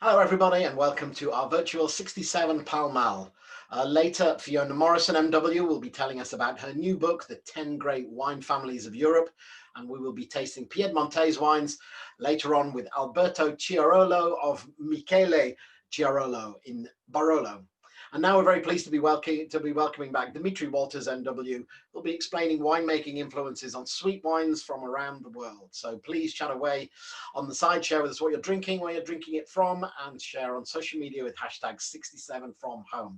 Hello everybody and welcome to our virtual 67 Pall Mall. Later, Fiona Morrison MW will be telling us about her new book, The 10 Great Wine Families of Europe, and we will be tasting Piedmontese wines later on with Alberto Chiarolo of Michele Chiarolo in Barolo. And now we're very pleased to be welcoming back Demetri Walters MW, who'll be explaining winemaking influences on sweet wines from around the world. So please chat away on the side, share with us what you're drinking, where you're drinking it from, and share on social media with hashtag 67FromHome.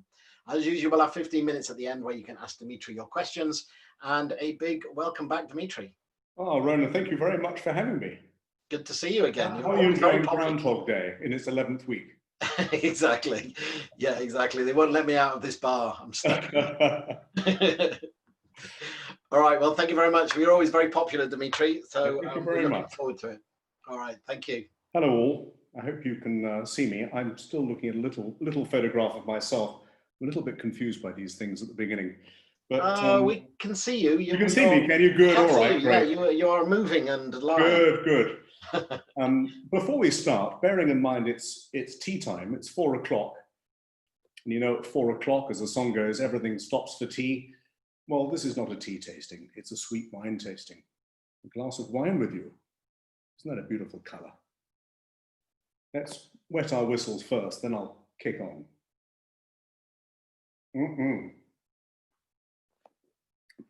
As usual, we'll have 15 minutes at the end where you can ask Demetri your questions. And a big welcome back, Demetri. Oh, Ronan, thank you very much for having me. Good to see you again. How are you enjoying Groundhog Day in its 11th week? Exactly. Yeah, exactly. They won't let me out of this bar. I'm stuck. All right. Well, thank you very much. We're always very popular, Demetri. So we're looking forward to it. All right. Thank you. Hello, all. I hope you can see me. I'm still looking at a little photograph of myself. I'm a little bit confused by these things at the beginning. But we can see you. You can see me, can you? Good, all right, great. Yeah, you are moving and live. Good. Before we start, bearing in mind it's tea time, it's 4 o'clock. And you know, at 4 o'clock, as the song goes, everything stops for tea. Well, this is not a tea tasting, it's a sweet wine tasting. A glass of wine with you. Isn't that a beautiful color? Let's wet our whistles first, then I'll kick on.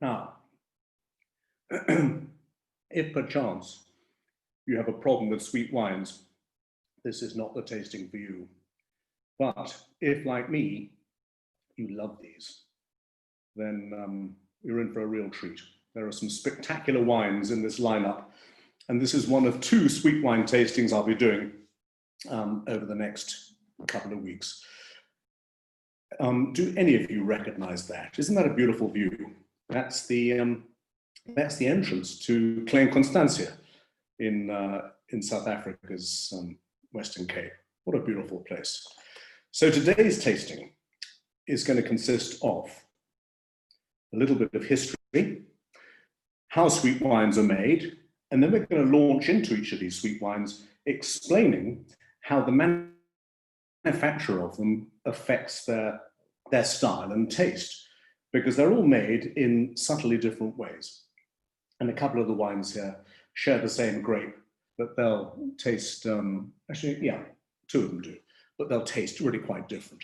Now, if perchance you have a problem with sweet wines, this is not the tasting for you. But if, like me, you love these, then you're in for a real treat. There are some spectacular wines in this lineup, and this is one of 2 sweet wine tastings I'll be doing over the next couple of weeks. Do any of you recognize that? Isn't that a beautiful view? That's the entrance to Klein Constantia in South Africa's Western Cape. What a beautiful place. So today's tasting is going to consist of a little bit of history, how sweet wines are made, and then we're going to launch into each of these sweet wines, explaining how the manufacture of them affects their style and taste, because they're all made in subtly different ways. And a couple of the wines here share the same grape, but they'll taste, actually, yeah, 2 of them do, but they'll taste really quite different.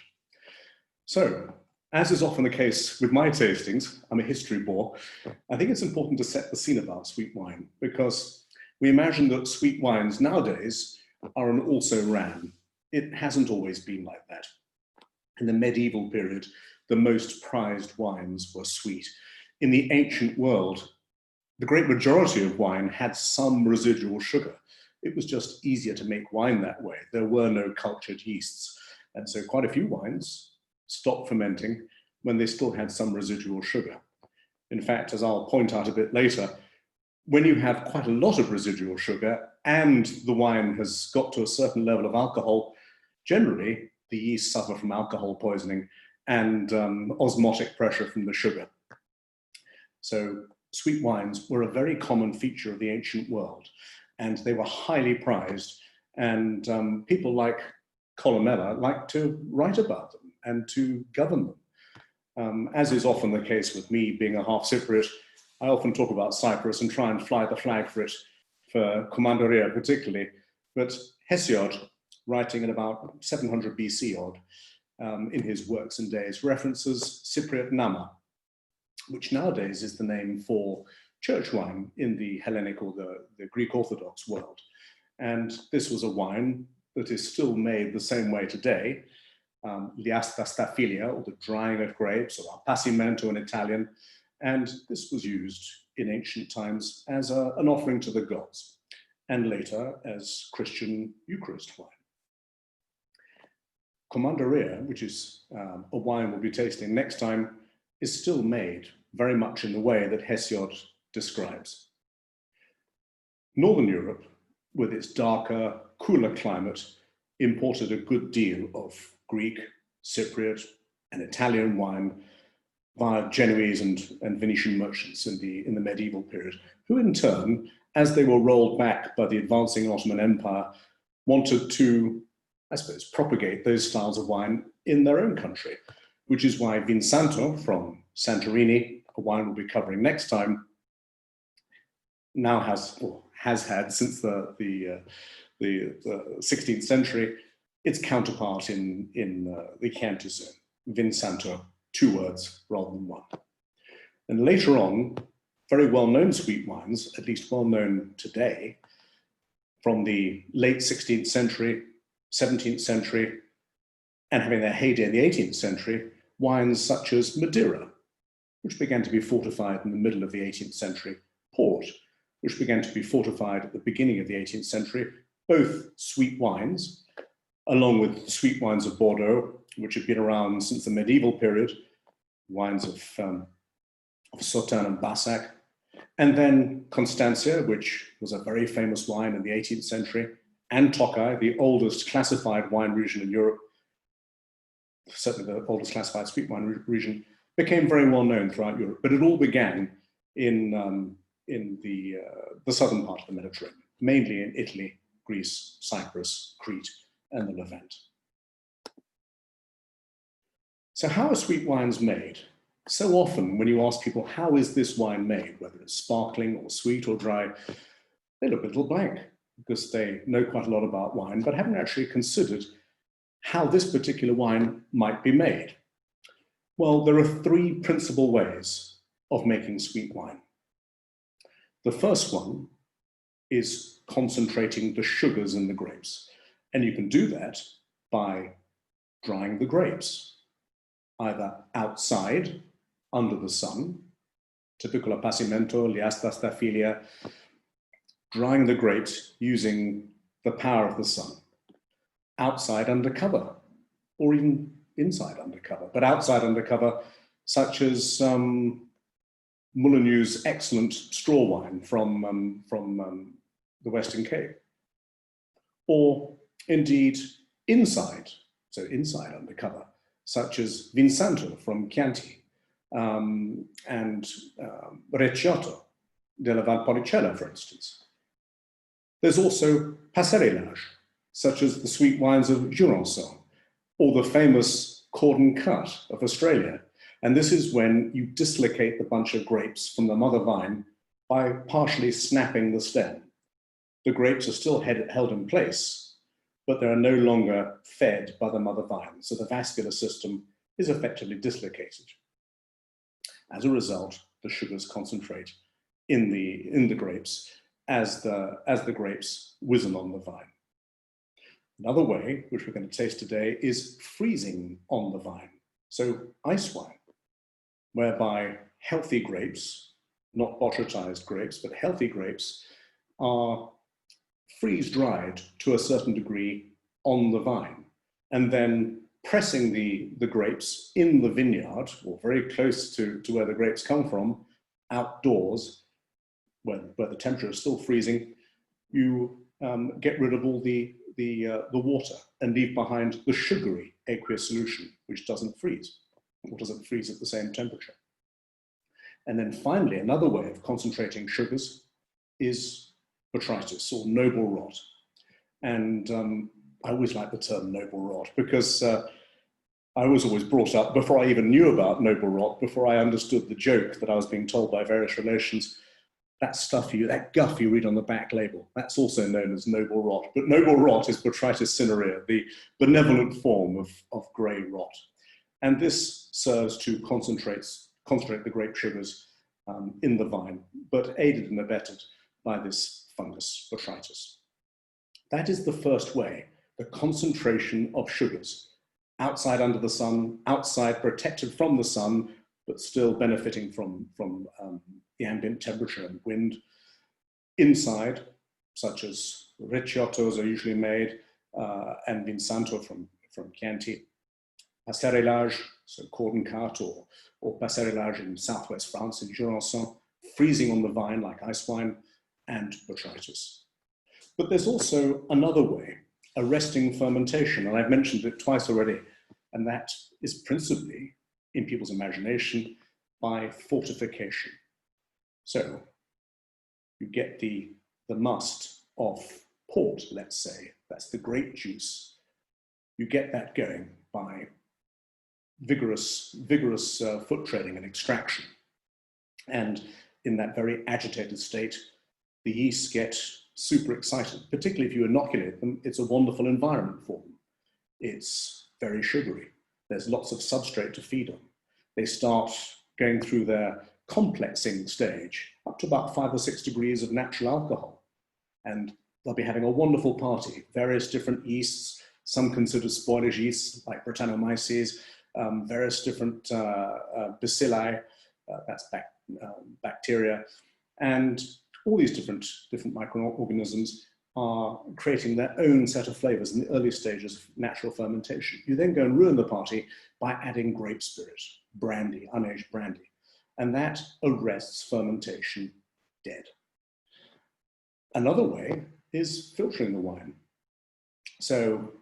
So, as is often the case with my tastings, I'm a history bore, I think it's important to set the scene about sweet wine, because we imagine that sweet wines nowadays are an also-ran. It hasn't always been like that. In the medieval period, the most prized wines were sweet. In the ancient world, the great majority of wine had some residual sugar. It was just easier to make wine that way. There were no cultured yeasts. And so quite a few wines stopped fermenting when they still had some residual sugar. In fact, as I'll point out a bit later, when you have quite a lot of residual sugar and the wine has got to a certain level of alcohol, generally the yeast suffer from alcohol poisoning and osmotic pressure from the sugar. So sweet wines were a very common feature of the ancient world, and they were highly prized, and people like Columella liked to write about them and to govern them. As is often the case with me being a half Cypriot, I often talk about Cyprus and try and fly the flag for it, for Commanderia particularly, but Hesiod, writing in about 700 BC odd, in his Works and Days, references Cypriot Nama, which nowadays is the name for church wine in the Hellenic or the Greek Orthodox world. And this was a wine that is still made the same way today, liasta staphylia, or the drying of grapes, or appassimento in Italian. And this was used in ancient times as an offering to the gods, and later as Christian Eucharist wine. Commanderia, which is a wine we'll be tasting next time, is still made very much in the way that Hesiod describes. Northern Europe, with its darker, cooler climate, imported a good deal of Greek, Cypriot, and Italian wine via Genoese and Venetian merchants in the medieval period, who in turn, as they were rolled back by the advancing Ottoman Empire, wanted to I suppose, propagate those styles of wine in their own country, which is why Vinsanto from Santorini, a wine we'll be covering next time, now has, or has had since the 16th century, its counterpart in the Chianti zone, Vinsanto, 2 words rather than 1. And later on, very well-known sweet wines, at least well-known today, from the late 16th century, 17th century, and having their heyday in the 18th century, wines such as Madeira, which began to be fortified in the middle of the 18th century, port, which began to be fortified at the beginning of the 18th century, both sweet wines, along with sweet wines of Bordeaux, which have been around since the medieval period, wines of Sauternes and Bassac, and then Constancia, which was a very famous wine in the 18th century, and Tokai, the oldest classified wine region in Europe, certainly the oldest classified sweet wine region, became very well known throughout Europe. But it all began in the southern part of the Mediterranean, mainly in Italy, Greece, Cyprus, Crete, and the Levant. So how are sweet wines made? So often when you ask people, how is this wine made, whether it's sparkling or sweet or dry, they look a little blank because they know quite a lot about wine, but haven't actually considered how this particular wine might be made. Well, there are 3 principal ways of making sweet wine. The first one is concentrating the sugars in the grapes. And you can do that by drying the grapes, either outside, under the sun, typical appassimento, liasta staphylia, drying the grapes using the power of the sun, outside under cover, or even inside under cover, but outside under cover, such as Molyneux's excellent straw wine from the Western Cape, or indeed inside, so inside under cover, such as Vinsanto from Chianti, and Recioto della Valpolicella, for instance. There's also passerellage, such as the sweet wines of Jurançon, or the famous cordon cut of Australia. And this is when you dislocate the bunch of grapes from the mother vine by partially snapping the stem. The grapes are still held in place, but they are no longer fed by the mother vine. So the vascular system is effectively dislocated. As a result, the sugars concentrate in the grapes as the grapes wizen on the vine. Another way, which we're going to taste today, is freezing on the vine. So ice wine, whereby healthy grapes, not botrytized grapes, but healthy grapes, are freeze-dried to a certain degree on the vine, and then pressing the grapes in the vineyard, or very close to where the grapes come from, outdoors, where the temperature is still freezing, you get rid of all the water and leave behind the sugary aqueous solution, which doesn't freeze, or doesn't freeze at the same temperature. And then finally, another way of concentrating sugars is botrytis, or noble rot. And I always like the term noble rot because I was always brought up, before I even knew about noble rot, before I understood the joke that I was being told by various relations, that guff you read on the back label, that's also known as noble rot. But noble rot is Botrytis cinerea, the benevolent form of grey rot. And this serves to concentrate the grape sugars in the vine, but aided and abetted by this fungus, Botrytis. That is the first way, the concentration of sugars, outside under the sun, outside protected from the sun, but still benefiting from the ambient temperature and wind. Inside, such as Reciotos are usually made, and Vinsanto from Chianti. Passerellage, so cordon cut, or passerellage in southwest France, in Jurançon, freezing on the vine like ice wine, and botrytis. But there's also another way, arresting fermentation, and I've mentioned it twice already, and that is principally, in people's imagination, by fortification. So you get the must of port, let's say, that's the grape juice, You get that going by vigorous foot treading and extraction. And in that very agitated state, the yeasts get super excited, particularly if you inoculate them. It's a wonderful environment for them. It's very sugary. There's lots of substrate to feed on. They start going through their complexing stage up to about 5 or 6 degrees of natural alcohol. And they'll be having a wonderful party, various different yeasts, some considered spoilage yeasts like Brettanomyces, various different bacilli, that's bacteria, and all these different microorganisms are creating their own set of flavors in the early stages of natural fermentation. You then go and ruin the party by adding grape spirit, brandy, unaged brandy, and that arrests fermentation dead. Another way is filtering the wine. So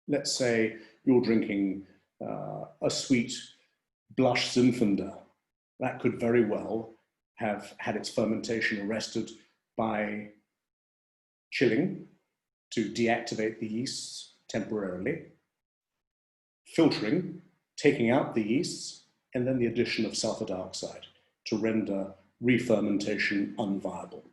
let's say you're drinking a sweet blush Zinfandel. That could very well have had its fermentation arrested by chilling to deactivate the yeasts temporarily, filtering, taking out the yeasts, and then the addition of sulfur dioxide to render re-fermentation unviable.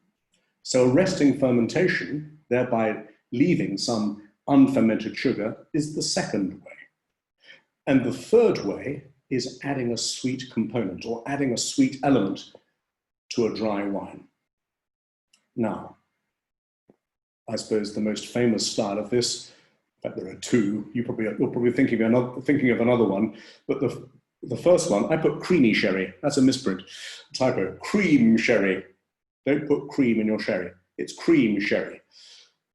So arresting fermentation, thereby leaving some unfermented sugar, is the second way. And the third way is adding a sweet component or adding a sweet element to a dry wine. Now, I suppose the most famous style of this, in fact there are two, you're probably thinking of another one, but the first one, I put creamy sherry. That's a misprint, typo, cream sherry. Don't put cream in your sherry, it's cream sherry.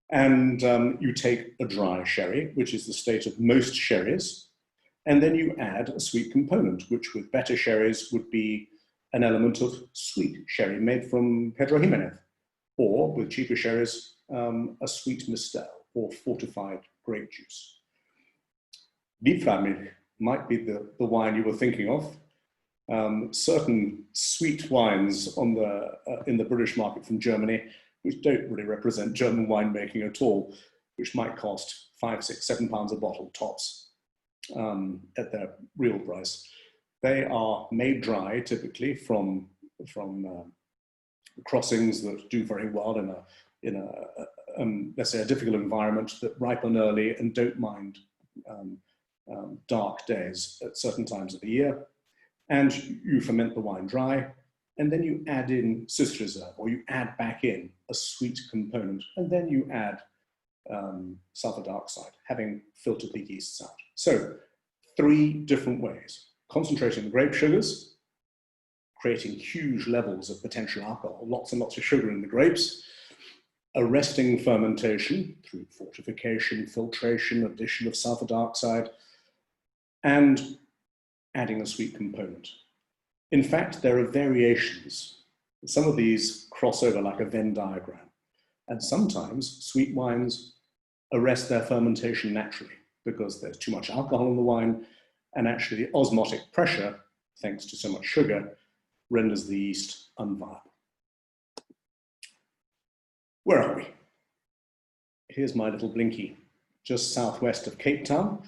And you take a dry sherry, which is the state of most sherries, and then you add a sweet component, which with better sherries would be an element of sweet sherry made from Pedro Jimenez, or with cheaper sherries, a sweet mistel or fortified grape juice. Liebfraumilch might be the wine you were thinking of. Certain sweet wines on in the British market from Germany, which don't really represent German winemaking at all, which might cost £5, £6, £7 a bottle tops at their real price. They are made dry typically from crossings that do very well in a let's say a difficult environment, that ripen early and don't mind dark days at certain times of the year. And you ferment the wine dry, and then you add in Cis Reserve, or you add back in a sweet component, and then you add sulfur dioxide, having filtered the yeasts out. So 3 different ways: concentrating the grape sugars, creating huge levels of potential alcohol, lots and lots of sugar in the grapes, arresting fermentation through fortification, filtration, addition of sulfur dioxide, and adding a sweet component. In fact, there are variations. Some of these cross over like a Venn diagram. And sometimes sweet wines arrest their fermentation naturally because there's too much alcohol in the wine, and actually the osmotic pressure, thanks to so much sugar, renders the yeast unviable. Where are we? Here's my little blinky, just southwest of Cape Town.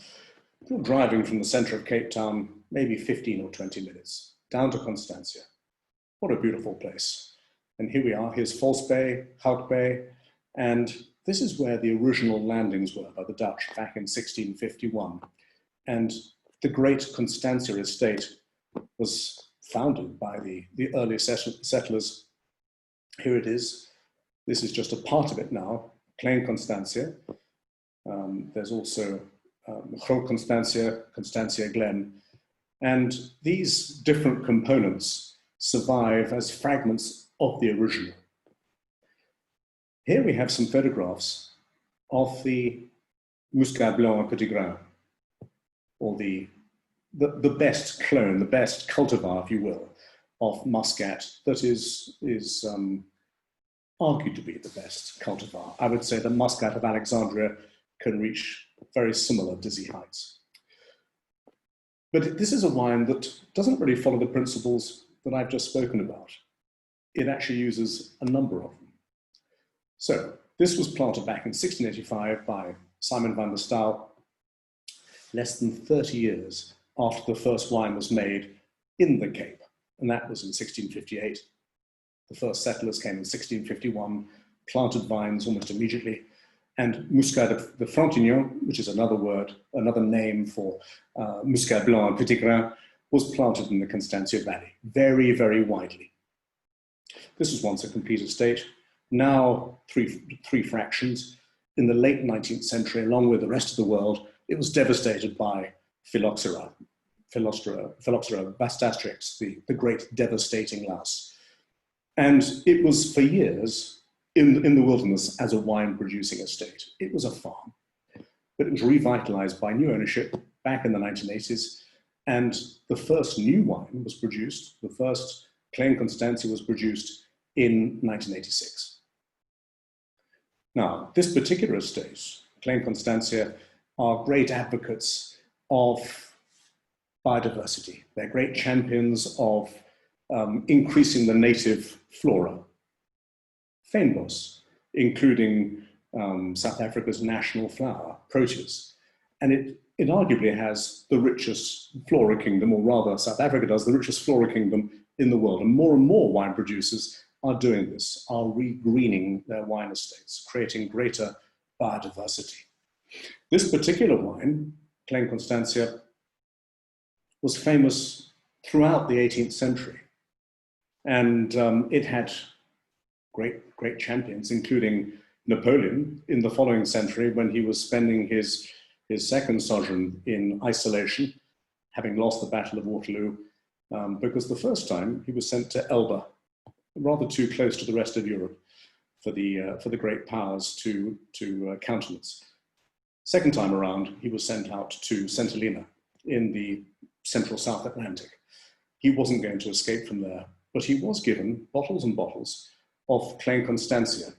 If you're driving from the center of Cape Town, maybe 15 or 20 minutes, down to Constantia. What a beautiful place. And here we are, here's False Bay, Hout Bay, and this is where the original landings were by the Dutch back in 1651. And the great Constantia estate was founded by the early settlers. Here it is. This is just a part of it now, Klein Constantia. There's also Groot Constantia, Constantia Glen. And these different components survive as fragments of the original. Here we have some photographs of the Muscat Blanc Petit Grain, or the best clone, the best cultivar, if you will, of Muscat that is argued to be the best cultivar. I would say the Muscat of Alexandria can reach very similar dizzy heights. But this is a wine that doesn't really follow the principles that I've just spoken about. It actually uses a number of them. So this was planted back in 1685 by Simon van der Staal, less than 30 years after the first wine was made in the Cape, and that was in 1658. The first settlers came in 1651, planted vines almost immediately, and Muscat de Frontignan, which is another word, another name for Muscat Blanc and Petit Grain, was planted in the Constantia Valley, very, very widely. This was once a complete estate, now three fractions. In the late 19th century, along with the rest of the world, it was devastated by phylloxera bastastrix, the great devastating louse. And it was for years in the wilderness as a wine-producing estate. It was a farm, but it was revitalized by new ownership back in the 1980s. And the first new wine was produced, the first Clé Constantia was produced in 1986. Now, this particular estate, Clé Constantia, are great advocates of biodiversity. They're great champions of increasing the native flora. Fynbos, including South Africa's national flower, Proteus. And it arguably has the richest flora kingdom, or rather South Africa does, the richest flora kingdom in the world. And more wine producers are doing this, are re-greening their wine estates, creating greater biodiversity. This particular wine, Clé Constantia, was famous throughout the 18th century. And it had great champions, including Napoleon in the following century when he was spending his second sojourn in isolation, having lost the Battle of Waterloo, because the first time he was sent to Elba, rather too close to the rest of Europe for the great powers to countenance. Second time around, he was sent out to St. Helena in the central South Atlantic. He wasn't going to escape from there, but he was given bottles and bottles of Clé Constantia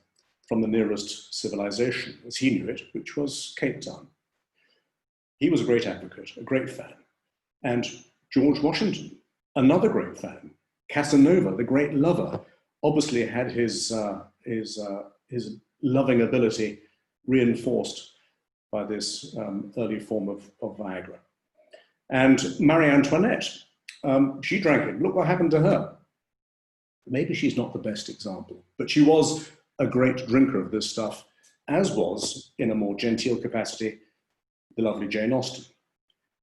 from the nearest civilization, as he knew it, which was Cape Town. He was a great advocate, a great fan. And George Washington, another great fan. Casanova, the great lover, obviously had his loving ability reinforced by this early form of Viagra. And Marie Antoinette, she drank it. Look what happened to her. Maybe she's not the best example, but she was a great drinker of this stuff, as was, in a more genteel capacity, the lovely Jane Austen.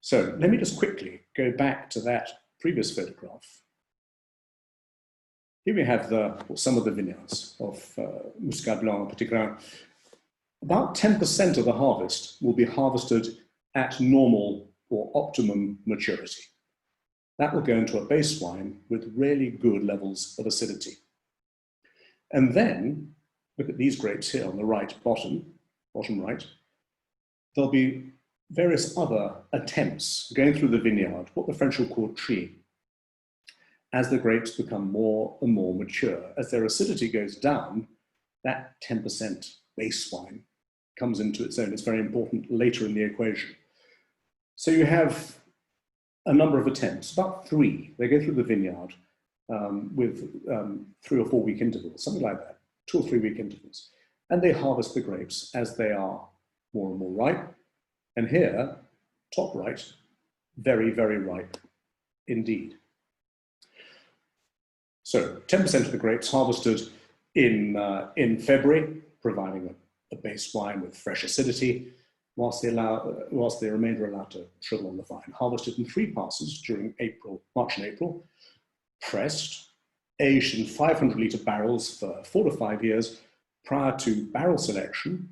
So let me just quickly go back to that previous photograph. Here we have some of the vineyards of Muscat Blanc and Petit Grain. About 10% of the harvest will be harvested at normal or optimum maturity. That will go into a base wine with really good levels of acidity. And then, look at these grapes here on the right, bottom right, there'll be various other attempts going through the vineyard, what the French will call tri, as the grapes become more and more mature. As their acidity goes down, that 10% base wine comes into its own. It's very important later in the equation. So you have a number of attempts, about 3. They go through the vineyard with 3 or 4 week intervals, something like that, 2 or 3 week intervals. And they harvest the grapes as they are more and more ripe. And here, top right, very, very ripe indeed. So 10% of the grapes harvested in February, providing a base wine with fresh acidity, whilst the remainder are allowed to shrivel on the vine. Harvested in 3 passes during March and April, pressed, aged in 500-litre barrels for 4 to 5 years prior to barrel selection,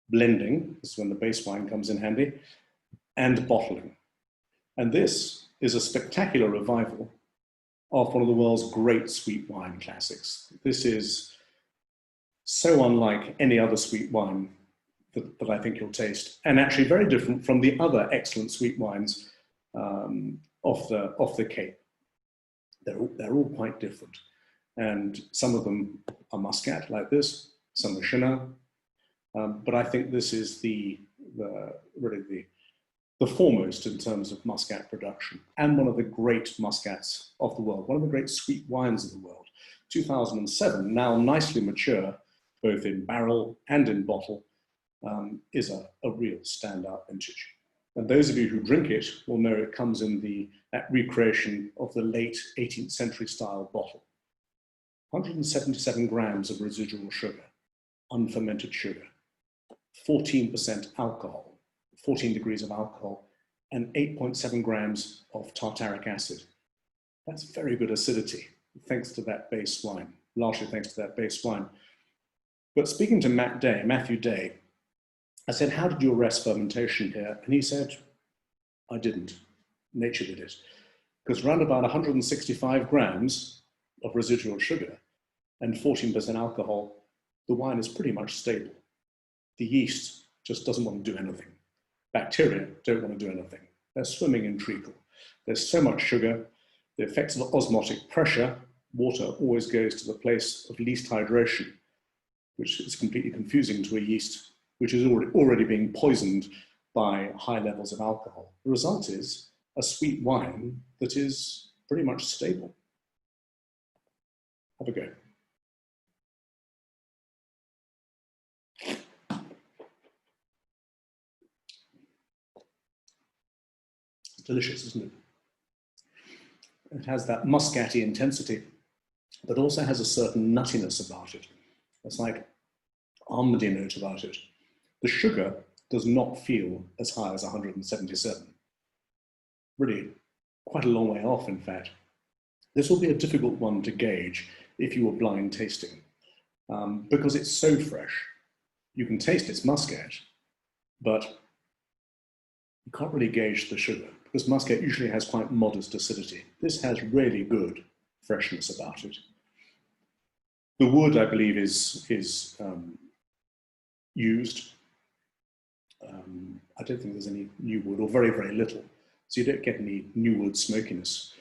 blending, this is when the base wine comes in handy, and bottling. And this is a spectacular revival of one of the world's great sweet wine classics. This is so unlike any other sweet wine that I think you'll taste, and actually very different from the other excellent sweet wines off the Cape. They're all quite different. And some of them are Muscat, like this, some are Chenin, but I think this is really the foremost in terms of Muscat production, and one of the great Muscats of the world, one of the great sweet wines of the world. 2007, now nicely mature, both in barrel and in bottle, is a real standout vintage. And those of you who drink it will know it comes in that recreation of the late 18th century style bottle. 177 grams of residual sugar, unfermented sugar, 14% alcohol, 14 degrees of alcohol, and 8.7 grams of tartaric acid. That's very good acidity, thanks to that base wine, largely thanks to that base wine. But speaking to Matthew Day, I said, how did you arrest fermentation here? And he said, I didn't. Nature did it. Because around about 165 grams of residual sugar and 14% alcohol, the wine is pretty much stable. The yeast just doesn't want to do anything. Bacteria don't want to do anything. They're swimming in treacle. There's so much sugar. The effects of osmotic pressure, water always goes to the place of least hydration, which is completely confusing to a yeast which is already being poisoned by high levels of alcohol. The result is a sweet wine that is pretty much stable. Have a go. It's delicious, isn't it? It has that muscatty intensity, but also has a certain nuttiness about it. It's like almondy note about it. The sugar does not feel as high as 177. Really quite a long way off, in fact. This will be a difficult one to gauge if you were blind tasting, because it's so fresh. You can taste its muscat, but you can't really gauge the sugar, because muscat usually has quite modest acidity. This has really good freshness about it. The wood, I believe, is used. I don't think there's any new wood, or very, very little. So you don't get any new wood smokiness.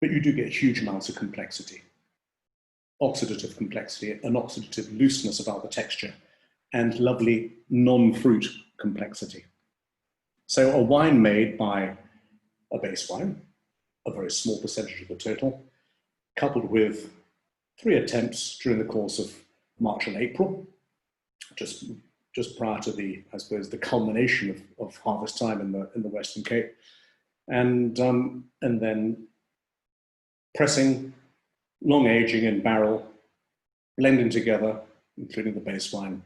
But you do get huge amounts of complexity, oxidative complexity, an oxidative looseness about the texture, and lovely non-fruit complexity. So a wine made by a base wine, a very small percentage of the total, coupled with 3 attempts during the course of March and April, just prior to the, I suppose, the culmination of harvest time in the Western Cape, and then pressing, long aging in barrel, blending together, including the base wine,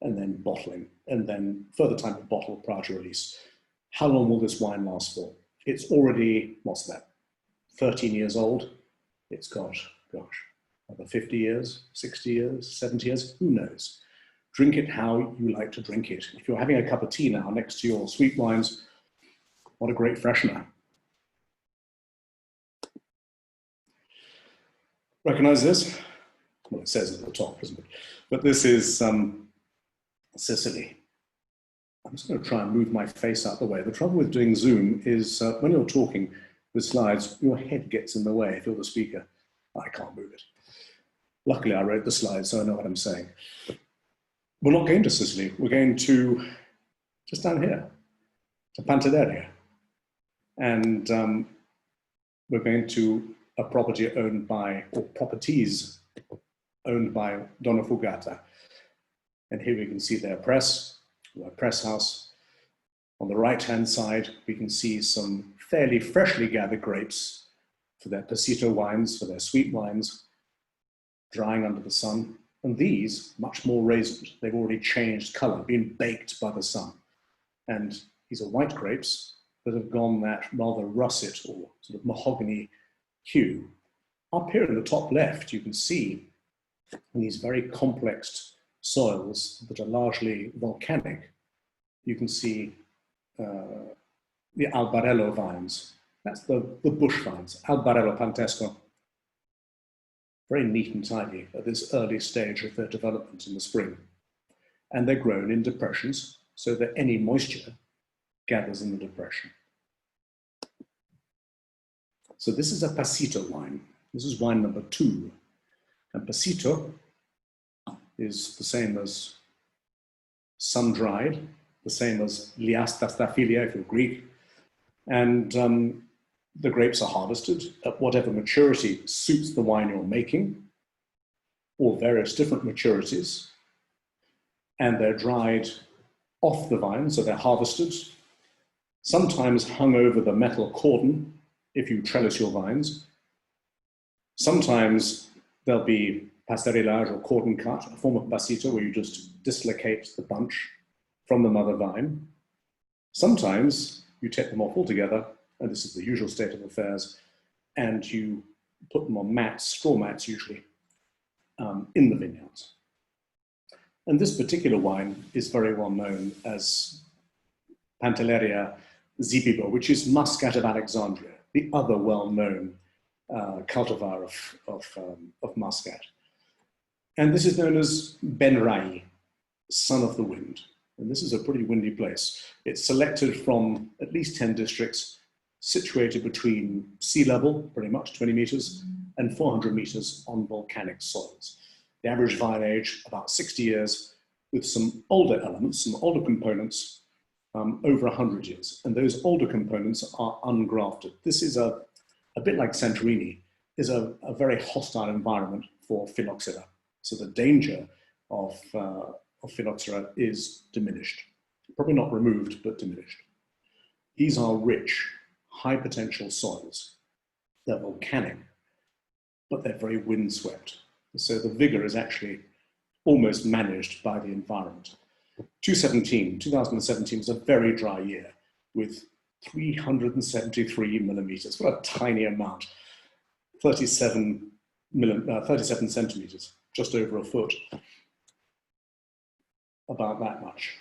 and then bottling, and then further time to bottle prior to release. How long will this wine last for? It's already, what's that, 13 years old. It's got, gosh, over 50 years, 60 years, 70 years, who knows? Drink it how you like to drink it. If you're having a cup of tea now next to your sweet wines, what a great freshener. Recognize this? Well, it says at the top, doesn't it? But this is Sicily. I'm just going to try and move my face out the way. The trouble with doing Zoom is when you're talking with slides, your head gets in the way if you're the speaker. I can't move it. Luckily, I wrote the slides, so I know what I'm saying. We're not going to Sicily. We're going to just down here, to Pantelleria. And we're going to a property owned by, or properties owned by Donna Fugata. And here we can see their press house. On the right-hand side, we can see some fairly freshly gathered grapes for their Passito wines, for their sweet wines, drying under the sun. And these, much more raisined, they've already changed color, been baked by the sun. And these are white grapes that have gone that rather russet or sort of mahogany hue. Up here in the top left, you can see these very complex soils that are largely volcanic. You can see the Albarello vines. That's the bush vines, Albarello pantesco. Very neat and tidy at this early stage of their development in the spring. And they're grown in depressions so that any moisture gathers in the depression. So this is a Passito wine. This is wine number 2. And Passito is the same as sun-dried, the same as Liasta Staphylia if you're Greek. And the grapes are harvested at whatever maturity suits the wine you're making, or various different maturities. And they're dried off the vine, so they're harvested, sometimes hung over the metal cordon if you trellis your vines. Sometimes there'll be passerillage or cordon cut, a form of pasito where you just dislocate the bunch from the mother vine. Sometimes you take them off altogether, and this is the usual state of affairs, and you put them on mats, straw mats usually, in the vineyards. And this particular wine is very well known as Pantelleria Zipibo, which is Muscat of Alexandria, the other well-known cultivar of Muscat. And this is known as Ben Rai, son of the wind. And this is a pretty windy place. It's selected from at least 10 districts situated between sea level, pretty much 20 meters, and 400 meters on volcanic soils. The average vine age, about 60 years, with some older elements, some older components, over 100 years. And those older components are ungrafted. This is a bit like Santorini, is a very hostile environment for phylloxera. So the danger of phylloxera is diminished. Probably not removed, but diminished. These are rich, high potential soils. They're volcanic, but they're very windswept. So the vigor is actually almost managed by the environment. 2017 was a very dry year with 373 millimeters. What a tiny amount. 37 centimeters, just over a foot. About that much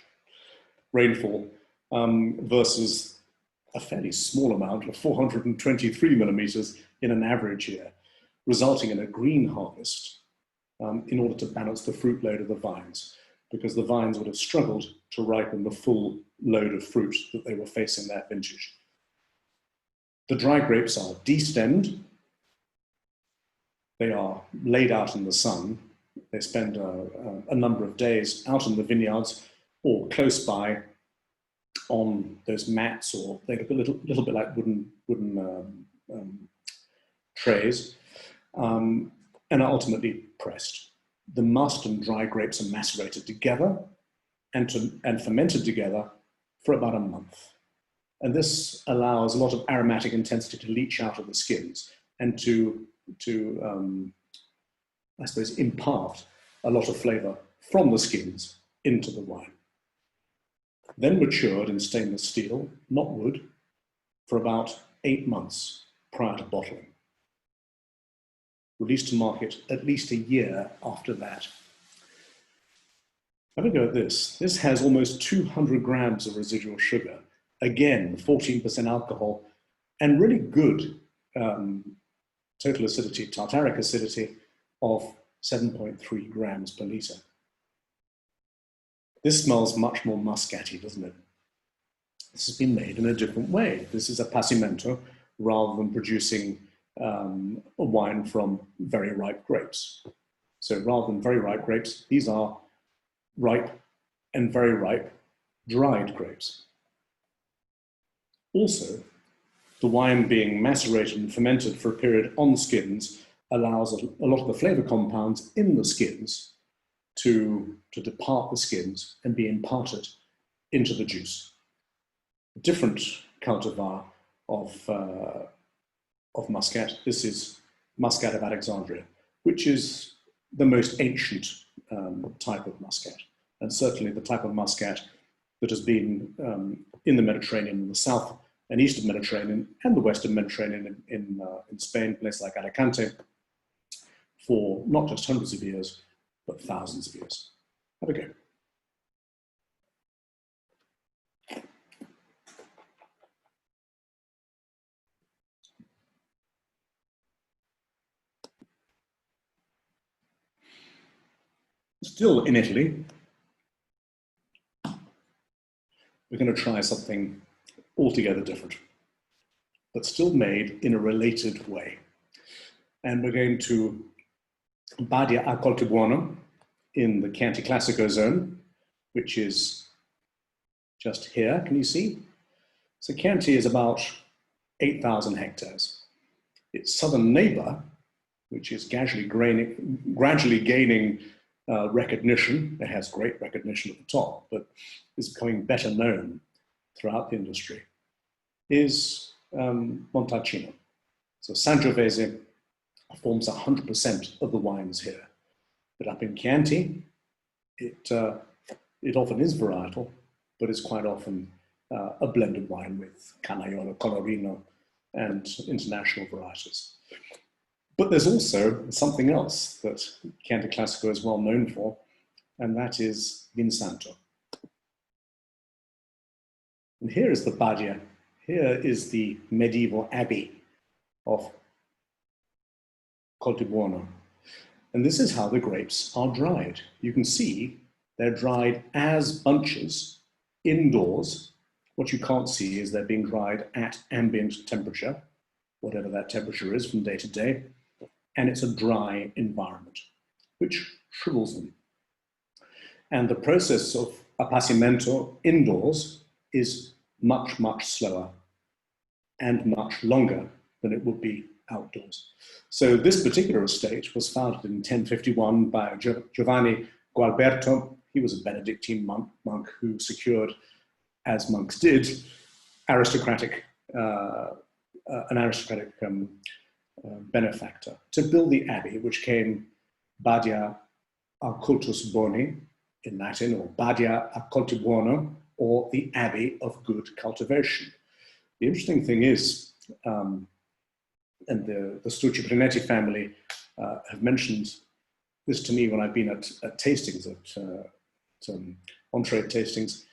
rainfall versus a fairly small amount of 423 millimeters in an average year, resulting in a green harvest in order to balance the fruit load of the vines, because the vines would have struggled to ripen the full load of fruit that they were facing that vintage. The dry grapes are destemmed. They are laid out in the sun. They spend a number of days out in the vineyards or close by on those mats, or they look a little bit like wooden trays, and are ultimately pressed. The must and dry grapes are macerated together and fermented together for about a month. And this allows a lot of aromatic intensity to leach out of the skins and to I suppose, impart a lot of flavor from the skins into the wine. Then matured in stainless steel, not wood, for about 8 months prior to bottling. Released to market at least a year after that. Have a go at this. This has almost 200 grams of residual sugar. Again, 14% alcohol, and really good total acidity, tartaric acidity of 7.3 grams per litre. This smells much more muscatty, doesn't it? This has been made in a different way. This is a passimento rather than producing a wine from very ripe grapes. So rather than very ripe grapes, these are ripe and very ripe dried grapes. Also, the wine being macerated and fermented for a period on skins allows a lot of the flavor compounds in the skins to depart the skins and be imparted into the juice. A different cultivar of Muscat. This is Muscat of Alexandria, which is the most ancient type of Muscat, and certainly the type of Muscat that has been in the Mediterranean, in the south and eastern Mediterranean, and the western Mediterranean in Spain, places like Alicante, for not just hundreds of years, but thousands of years. Have a go. Still in Italy, we're going to try something altogether different, but still made in a related way. And we're going to Badia a Coltibuono in the Chianti Classico zone, which is just here, can you see? So Chianti is about 8,000 hectares. Its southern neighbor, which is gradually gaining recognition, it has great recognition at the top, but is becoming better known throughout the industry, is Montalcino. So Sangiovese forms 100% of the wines here. But up in Chianti, it often is varietal, but it's quite often a blended wine with Canaiolo, Colorino, and international varieties. But there's also something else that Chianti Classico is well known for, and that is Vinsanto. And here is the Badia. Here is the medieval abbey of Coltibuono. And this is how the grapes are dried. You can see they're dried as bunches indoors. What you can't see is they're being dried at ambient temperature, whatever that temperature is from day to day. And it's a dry environment, which shrivels them. And the process of appassimento indoors is much, much slower and much longer than it would be outdoors. So this particular estate was founded in 1051 by Giovanni Gualberto. He was a Benedictine monk who secured, as monks did, an aristocratic benefactor to build the abbey, which came Badia a Cultus Boni in Latin, or Badia a Coltibuono, or the Abbey of Good Cultivation. The interesting thing is, and the Strucci Brunetti family have mentioned this to me when I've been at tastings, on-trade tastings,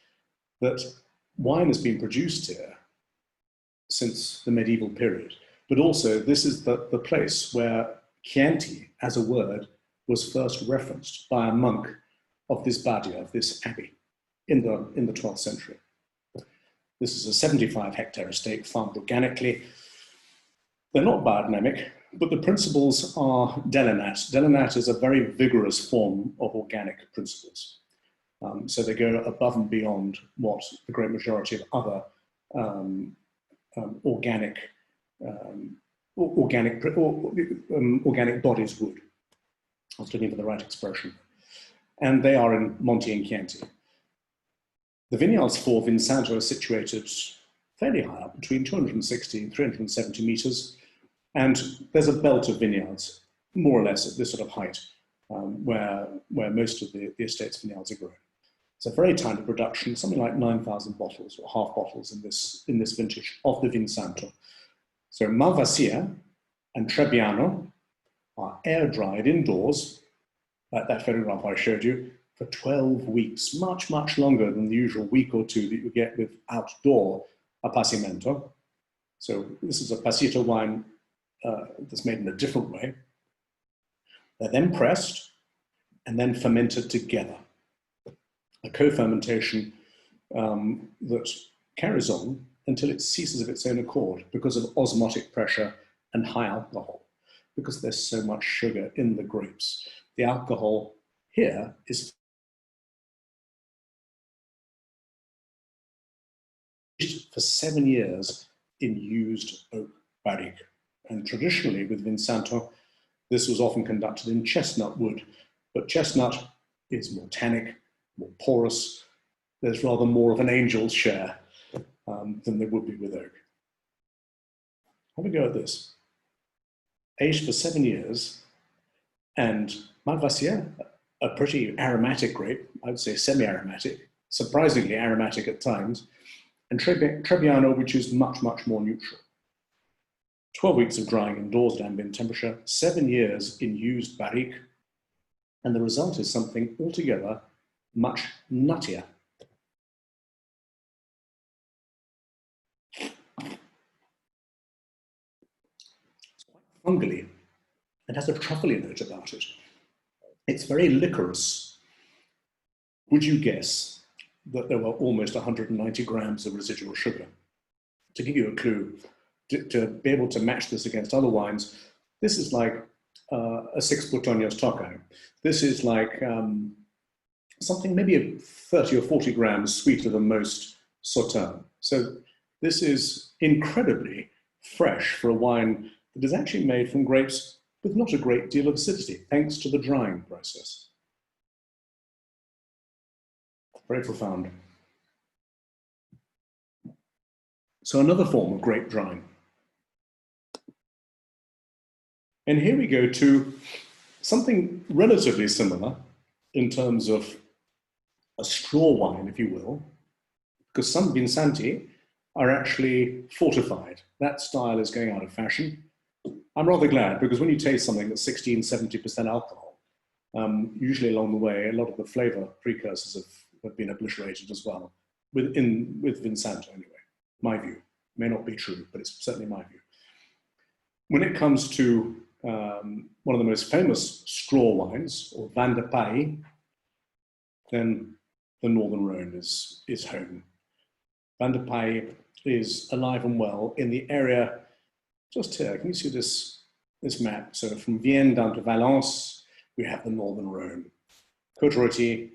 that wine has been produced here since the medieval period. But also, this is the place where Chianti, as a word, was first referenced by a monk of this Badia, of this abbey, in the 12th century. This is a 75-hectare estate farmed organically. They're not biodynamic, but the principles are delinat. Delinat is a very vigorous form of organic principles. So they go above and beyond what the great majority of other organic bodies would. I was looking for the right expression. And they are in Monte and Chianti. The vineyards for Vinsanto are situated fairly high up, between 260 and 370 meters. And there's a belt of vineyards, more or less at this sort of height, where most of the estate's vineyards are grown. It's a very tiny production, something like 9,000 bottles or half bottles in this vintage of the Vinsanto. So Malvasia and Trebbiano are air dried indoors, like that photograph I showed you, for 12 weeks, much, much longer than the usual week or two that you get with outdoor appassimento. So this is a passito wine that's made in a different way. They're then pressed and then fermented together. A co-fermentation that carries on until it ceases of its own accord because of osmotic pressure and high alcohol, because there's so much sugar in the grapes. The alcohol here is for 7 years in used oak barrique. And traditionally with Vinsanto, this was often conducted in chestnut wood, but chestnut is more tannic, more porous. There's rather more of an angel's share than there would be with oak. Have a go at this. Aged for 7 years, and Malvasia, a pretty aromatic grape, I would say semi-aromatic, surprisingly aromatic at times, and Trebbiano, which is much, much more neutral. 12 weeks of drying indoors at ambient temperature, 7 years in used barrique, and the result is something altogether much nuttier. It's quite fungally. It has a truffly note about it. It's very licorice. Would you guess that there were almost 190 grams of residual sugar? To give you a clue, to be able to match this against other wines, this is like a 6 Puttonios Tocco. This is like something maybe 30 or 40 grams sweeter than most Sauterne. So this is incredibly fresh for a wine that is actually made from grapes with not a great deal of acidity, thanks to the drying process. Very profound. So another form of grape drying. And here we go to something relatively similar in terms of a straw wine, if you will, because some Vinsanti are actually fortified. That style is going out of fashion. I'm rather glad, because when you taste something that's 16, 70% alcohol, usually along the way, a lot of the flavor precursors have been obliterated as well, with Vinsanto anyway. My view. May not be true, but it's certainly my view. When it comes to one of the most famous straw wines, or Vin de Paille, then the Northern Rhone is home. Vin de Paille is alive and well in the area just here. Can you see this map? So from Vienne down to Valence, we have the Northern Rhone. Côte-Rôtie,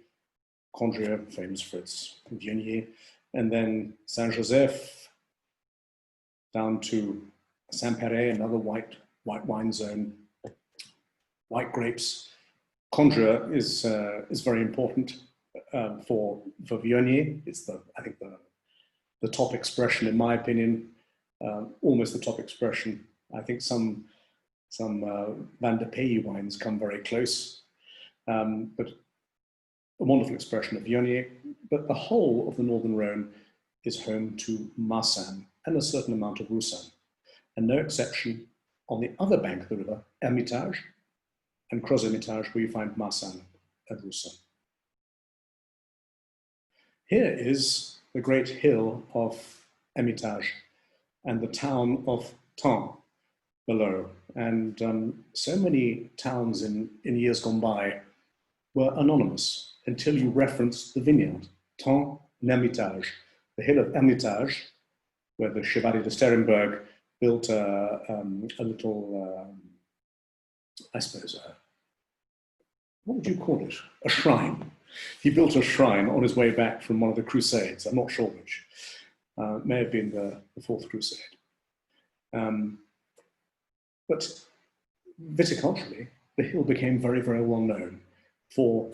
Condrieu, famous for its Viognier, and then Saint-Joseph down to Saint-Péret, another white wine zone, white grapes. Condrieu is very important for Viognier. It's I think the top expression, in my opinion, almost the top expression. I think some Vin de Paille wines come very close, but a wonderful expression of Viognier. But the whole of the Northern Rhone is home to Marsanne and a certain amount of Roussanne, and no exception on the other bank of the river, Hermitage and Croz-Hermitage, where you find Marsanne and Roussanne. Here is the great hill of Hermitage and the town of Thann below. And so many towns in years gone by were anonymous until you referenced the vineyard, Thann Hermitage, the hill of Hermitage, where the Chevalier de Sterenberg built a little, I suppose, what would you call it? A shrine. He built a shrine on his way back from one of the Crusades. I'm not sure which. May have been the Fourth Crusade. But viticulturally, the hill became very, very well known for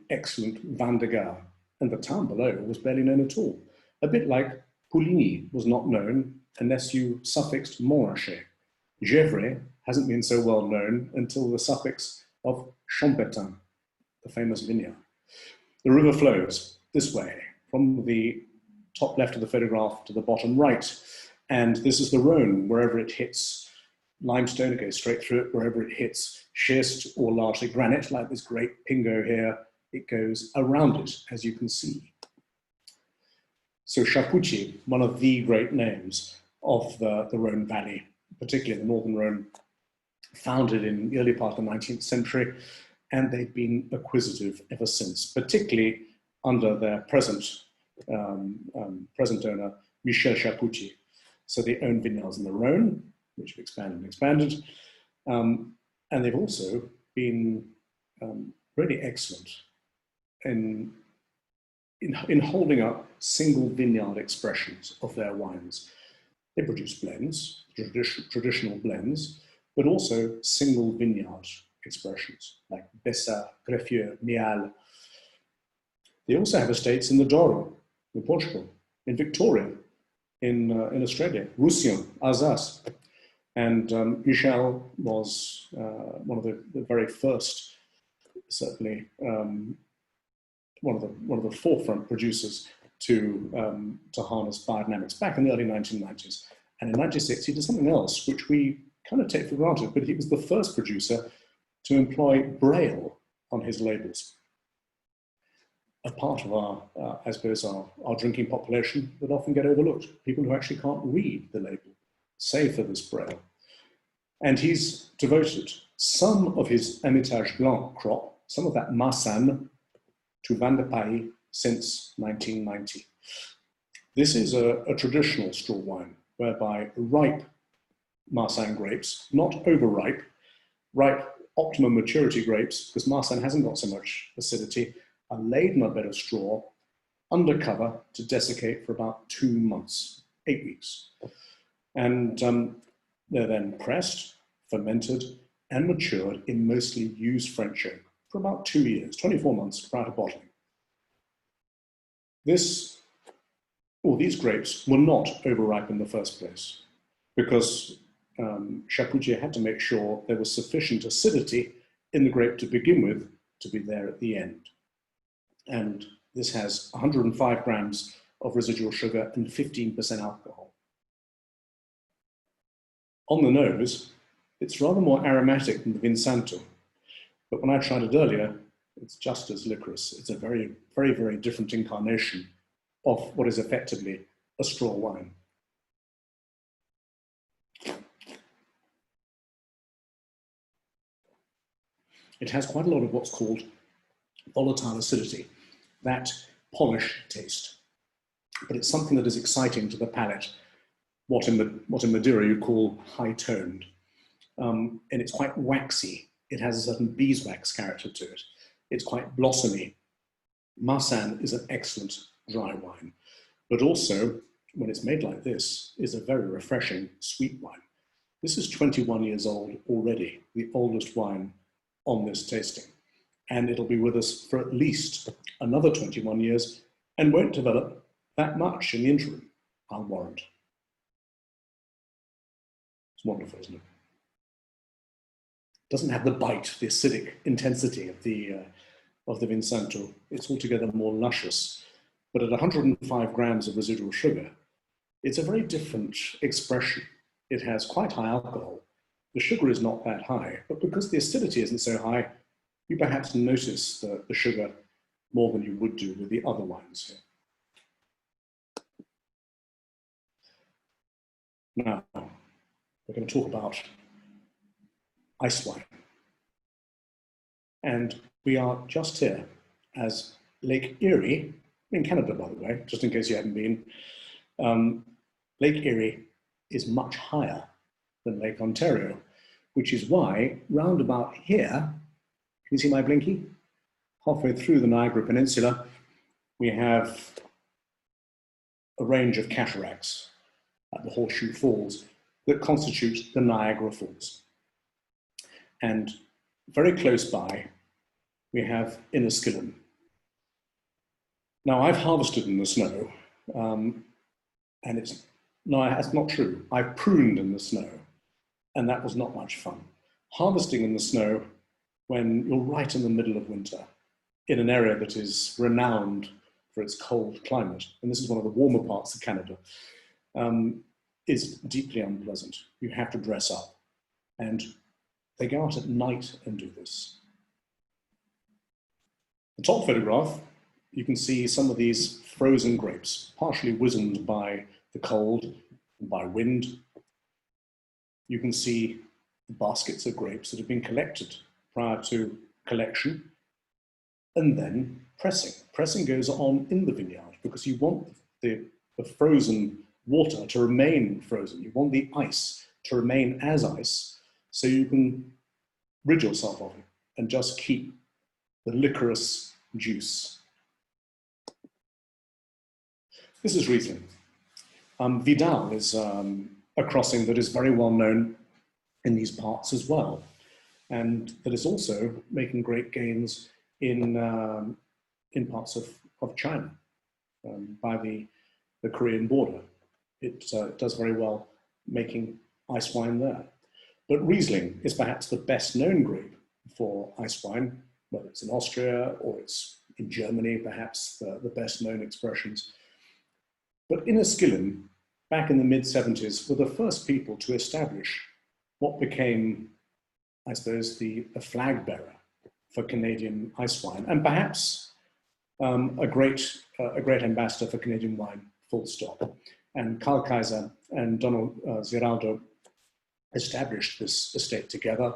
excellent vin de Gard, and the town below was barely known at all. A bit like Pouligny was not known unless you suffixed Montrachet. Gevrey hasn't been so well known until the suffix of Chambertin, the famous vineyard. The river flows this way, from the top left of the photograph to the bottom right, and this is the Rhone. Wherever it hits limestone, it goes straight through it. Wherever it hits schist or largely granite, like this great pingo here, it goes around it, as you can see. So Chapoutier, one of the great names of the Rhone Valley, particularly the Northern Rhone, founded in the early part of the 19th century, and they've been acquisitive ever since, particularly under their present owner, Michel Chapoutier. So they own vineyards in the Rhone, which have expanded and expanded, and they've also been really excellent in holding up single vineyard expressions of their wines. They produce blends, traditional blends, but also single vineyard expressions like Bessa, Greffieux, Mial. They also have estates in the Douro, in Portugal, in Victoria, in Australia, Roussillon, Alsace. And Michel was one of the very first, certainly one of the forefront producers to harness biodynamics back in the early 1990s. And in 96, he did something else, which we kind of take for granted, but he was the first producer to employ Braille on his labels. A part of our, I suppose, our drinking population that often get overlooked, people who actually can't read the label, save for this Braille. And he's devoted some of his Hermitage Blanc crop, some of that Marsanne, to Vin de Paille since 1990. This is a traditional straw wine, whereby ripe Marsanne grapes, not overripe, ripe optimum maturity grapes, because Marsanne hasn't got so much acidity, are laid in a bed of straw, under cover to desiccate for about 2 months, 8 weeks. And they're then pressed, fermented, and matured in mostly used French oak for about 2 years, 24 months prior to bottling. This well, these grapes were not overripe in the first place because Charcutier had to make sure there was sufficient acidity in the grape to begin with to be there at the end. And this has 105 grams of residual sugar and 15% alcohol. On the nose, it's rather more aromatic than the Vinsanto, but when I tried it earlier, it's just as licorice. It's a very, very, very different incarnation of what is effectively a straw wine. It has quite a lot of what's called volatile acidity, that polish taste. But it's something that is exciting to the palate, what in Madeira you call high-toned. And it's quite waxy. It has a certain beeswax character to it. It's quite blossomy. Marsanne is an excellent dry wine, but also, when it's made like this, is a very refreshing sweet wine. This is 21 years old already, the oldest wine on this tasting. And it'll be with us for at least another 21 years and won't develop that much in the interim, I'll warrant. It's wonderful, isn't it? It doesn't have the bite, the acidic intensity of the Vinsanto. It's altogether more luscious. But at 105 grams of residual sugar, it's a very different expression. It has quite high alcohol. The sugar is not that high, but because the acidity isn't so high, you perhaps notice the sugar more than you would do with the other wines here. Now, we're going to talk about ice wine. And we are just here as Lake Erie, in Canada, by the way, just in case you haven't been. Lake Erie is much higher than Lake Ontario, which is why round about here, can you see my blinky? Halfway through the Niagara Peninsula, we have a range of cataracts at the Horseshoe Falls that constitute the Niagara Falls. And very close by, we have Inniskillen. Now, I've harvested in the snow, and that's not true. I pruned in the snow, and that was not much fun. Harvesting in the snow when you're right in the middle of winter in an area that is renowned for its cold climate, and this is one of the warmer parts of Canada, is deeply unpleasant. You have to dress up, and they go out at night and do this. The top photograph, you can see some of these frozen grapes, partially wizened by the cold and by wind. You can see the baskets of grapes that have been collected prior to collection, and then pressing. Pressing goes on in the vineyard because you want the frozen water to remain frozen. You want the ice to remain as ice so you can rid yourself of it and just keep the licorice juice. This is Riesling. Vidal is a crossing that is very well known in these parts as well, and that is also making great gains in parts of China by the Korean border. It does very well making ice wine there. But Riesling is perhaps the best known grape for ice wine, whether it's in Austria or it's in Germany, perhaps the best known expressions. But Inniskillen, back in the mid-70s, were the first people to establish what became, I suppose, the flag bearer for Canadian ice wine, and perhaps a great ambassador for Canadian wine, full stop. And Karl Kaiser and Donald Ziraldo established this estate together.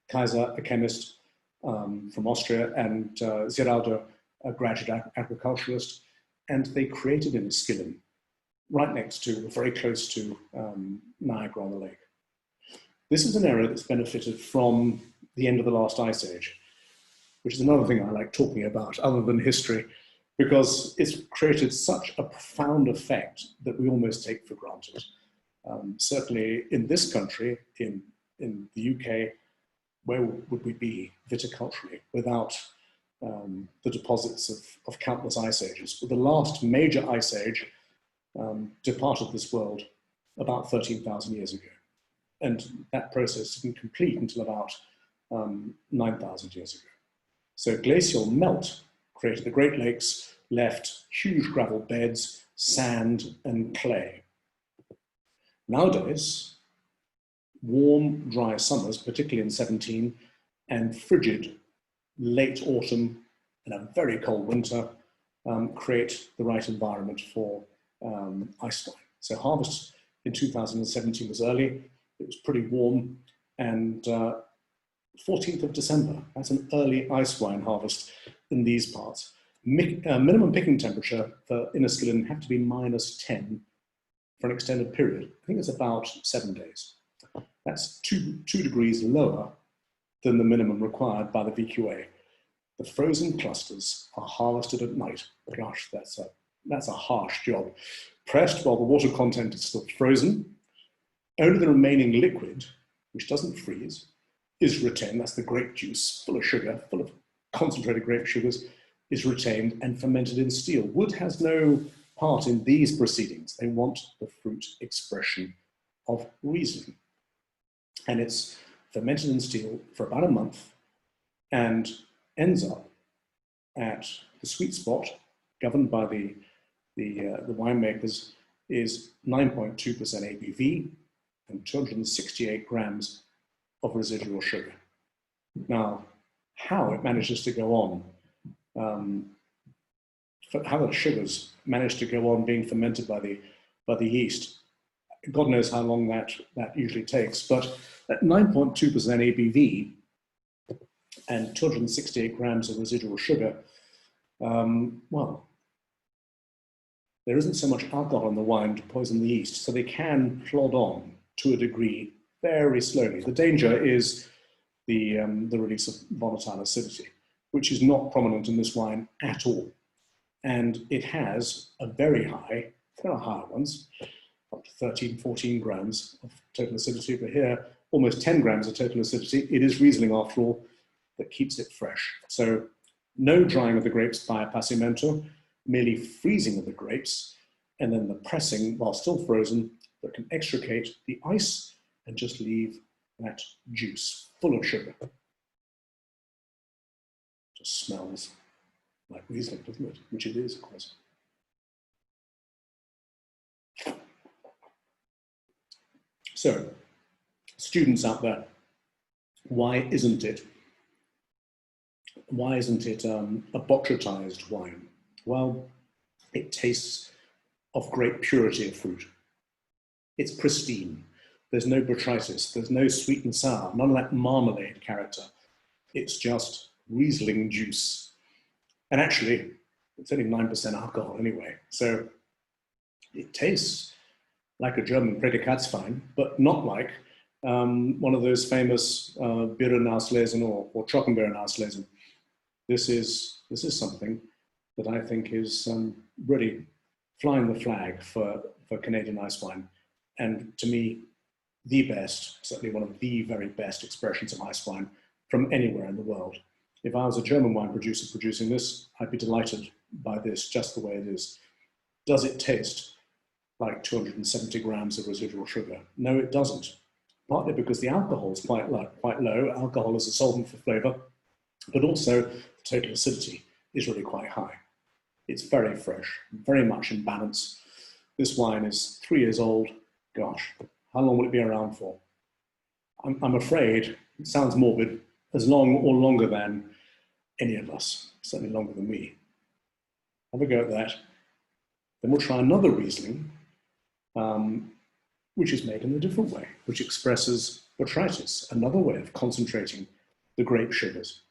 Kaiser, a chemist from Austria, and Ziraldo, a graduate agriculturalist, and they created Inniskillen right next to, very close to Niagara on the Lake. This is an area that's benefited from the end of the last ice age, which is another thing I like talking about other than history, because it's created such a profound effect that we almost take for granted. Certainly in this country, in the UK, where would we be viticulturally without the deposits of countless ice ages? But the last major ice age departed this world about 13,000 years ago. And that process didn't complete until about 9,000 years ago. So glacial melt created the Great Lakes, left huge gravel beds, sand and clay. Nowadays, warm, dry summers, particularly in 17, and frigid late autumn and a very cold winter create the right environment for ice wine. So harvest in 2017 was early, it was pretty warm, and 14th of December, that's an early ice wine harvest in these parts. Minimum picking temperature for Inniskillen have to be -10 for an extended period. I think it's about 7 days. That's two degrees lower than the minimum required by the VQA. The frozen clusters are harvested at night. Gosh, that's a harsh job. Pressed while the water content is still frozen. Only the remaining liquid, which doesn't freeze, is retained. That's the grape juice, full of sugar, full of concentrated grape sugars, is retained and fermented in steel. Wood has no part in these proceedings. They want the fruit expression of Riesling. And it's fermented in steel for about a month and ends up at the sweet spot governed by the winemakers is 9.2% ABV and 268 grams of residual sugar. Now, how it manages to go on, how the sugars manage to go on being fermented by the yeast, God knows how long that usually takes, but at 9.2% ABV and 268 grams of residual sugar, well, there isn't so much alcohol in the wine to poison the yeast, so they can plod on to a degree very slowly. The danger is the release of volatile acidity, which is not prominent in this wine at all. And it has a very high, there are higher ones, up to 13, 14 grams of total acidity, but here, almost 10 grams of total acidity. It is Riesling, after all, that keeps it fresh. So no drying of the grapes by passimento, merely freezing of the grapes, and then the pressing while still frozen that can extricate the ice and just leave that juice full of sugar. Just smells like Riesling, doesn't it? Which it is, of course. So, students out there, why isn't it a botrytized wine? Well, it tastes of great purity of fruit. It's pristine. There's no botrytis. There's no sweet and sour. None of that marmalade character. It's just Riesling juice. And actually, it's only 9% alcohol anyway. So it tastes like a German Prädikatswein, but not like one of those famous Beerenauslesen or Trockenbeerenauslesen. This is something that I think is really flying the flag for Canadian ice wine. And to me, the best, certainly one of the very best expressions of ice wine from anywhere in the world. If I was a German wine producer producing this, I'd be delighted by this just the way it is. Does it taste like 270 grams of residual sugar? No, it doesn't. Partly because the alcohol is quite low. Alcohol is a solvent for flavor, but also the total acidity is really quite high. It's very fresh, very much in balance. This wine is 3 years old. Gosh, how long will it be around for? I'm afraid, it sounds morbid, as long or longer than any of us, certainly longer than me. Have a go at that. Then we'll try another Riesling, which is made in a different way, which expresses botrytis, another way of concentrating the grape sugars.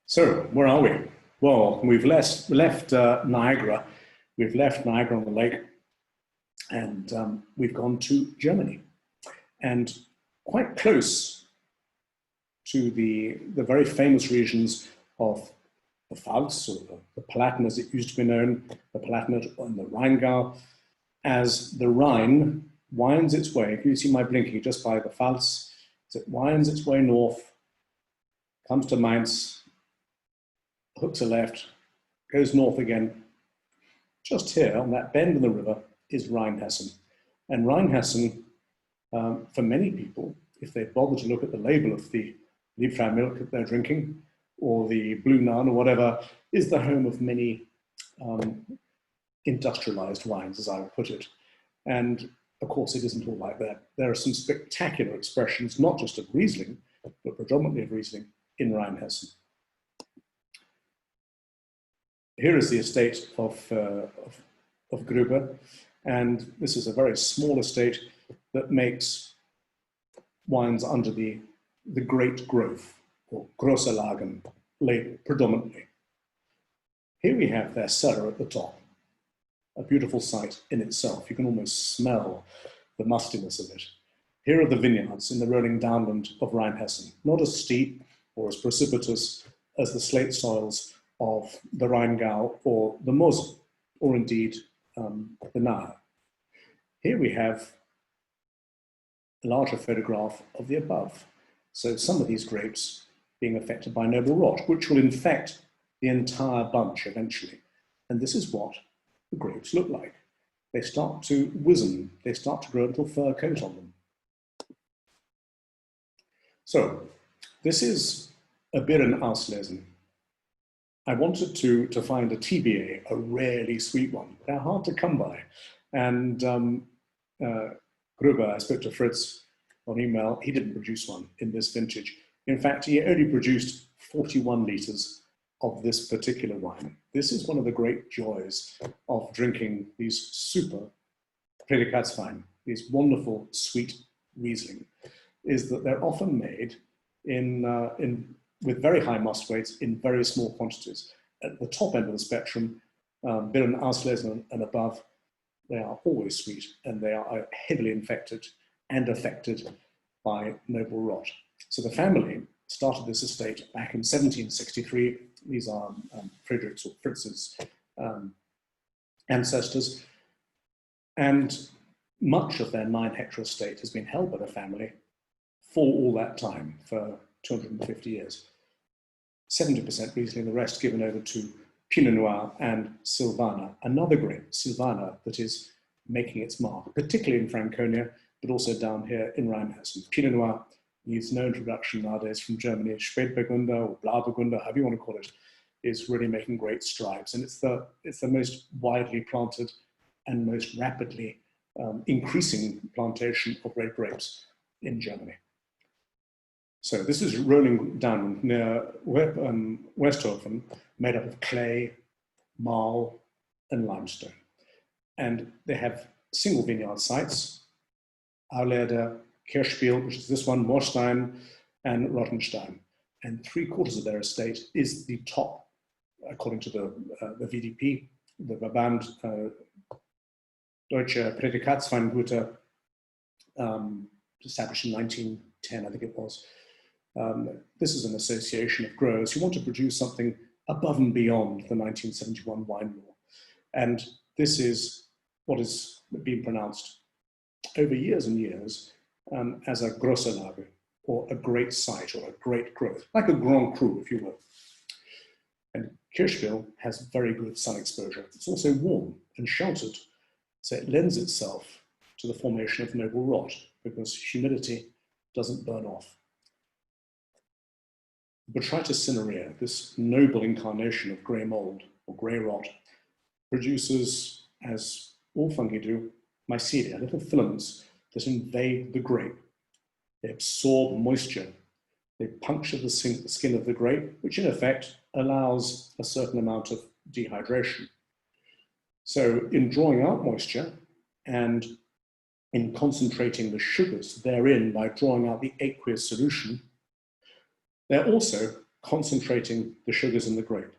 So, where are we? Well, we've left Niagara. We've left Niagara on the Lake, and we've gone to Germany. And quite close to the very famous regions of the Pfalz, or the Palatin as it used to be known, the Palatinate and the Rheingau, as the Rhine winds its way. If you see my blinking, just by the Pfalz, So it winds its way north, comes to Mainz, hooks a left, goes north again. Just here on that bend in the river is Rheinhessen. And Rheinhessen, for many people, if they bother to look at the label of the Liebfrau milk that they're drinking, or the Blue Nun or whatever, is the home of many industrialized wines, as I would put it. And of course, it isn't all like that. There are some spectacular expressions, not just of Riesling, but predominantly of Riesling in Rheinhessen. Here is the estate of Gruber, and this is a very small estate that makes wines under the Great Growth, or Grosse Lagen label, predominantly. Here we have their cellar at the top, a beautiful sight in itself. You can almost smell the mustiness of it. Here are the vineyards in the rolling downland of Rheinhessen, not as steep or as precipitous as the slate soils of the Rheingau or the Mosel, or indeed the Nahe. Here we have a larger photograph of the above. So some of these grapes being affected by noble rot, which will infect the entire bunch eventually. And this is what the grapes look like. They start to wizen, they start to grow a little fur coat on them. So this is a Birnen Auslesen. I wanted to find a TBA, a rarely sweet one. They're hard to come by. And Gruber, I spoke to Fritz on email, he didn't produce one in this vintage. In fact, he only produced 41 litres of this particular wine. This is one of the great joys of drinking these super Predikatswein, these wonderful sweet Riesling, is that they're often made with very high must weights in very small quantities. At the top end of the spectrum, Birnen Auslesen and above, they are always sweet, and they are heavily infected and affected by noble rot. So the family started this estate back in 1763. These are Friedrich's or Fritz's ancestors. And much of their 9-hectare estate has been held by the family for all that time, for 250 years. 70% Riesling, the rest given over to Pinot Noir and Silvaner, another grape, Silvaner, that is making its mark, particularly in Franconia, but also down here in Rheinhessen. Pinot Noir needs no introduction nowadays from Germany. Spätburgunder or Blauburgunder, however you want to call it, is really making great strides. And it's the most widely planted and most rapidly increasing plantation of red grapes in Germany. So this is rolling down near Westhofen, made up of clay, marl, and limestone. And they have single vineyard sites, Aulerde, Kirchspiel, which is this one, Moorstein, and Rottenstein. And 3/4 of their estate is the top, according to the VDP, the Verband Deutsche Prädikatsweinguter, established in 1910, I think it was. This is an association of growers who want to produce something above and beyond the 1971 wine law. And this is what is being pronounced over years and years as a grosse Lage, or a great site, or a great growth, like a Grand Cru, if you will. And Kirchspiel has very good sun exposure. It's also warm and sheltered, so it lends itself to the formation of noble rot, because humidity doesn't burn off. Botrytis cinerea, this noble incarnation of grey mold or grey rot, produces, as all fungi do, mycelia, little filaments that invade the grape. They absorb moisture. They puncture the skin of the grape, which in effect allows a certain amount of dehydration. So in drawing out moisture and in concentrating the sugars therein by drawing out the aqueous solution, they're also concentrating the sugars in the grape.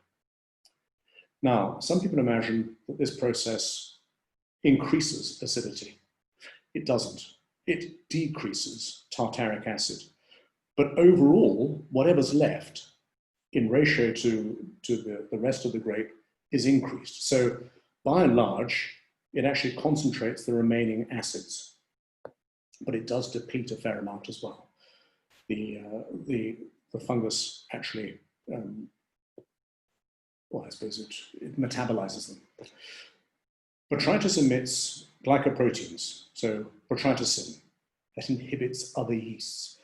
Now, some people imagine that this process increases acidity. It doesn't. It decreases tartaric acid. But overall, whatever's left in ratio to the rest of the grape is increased. So by and large, it actually concentrates the remaining acids, but it does deplete a fair amount as well. the fungus actually, well, I suppose it metabolizes them. Botrytis emits glycoproteins, so botryticin, that inhibits other yeasts.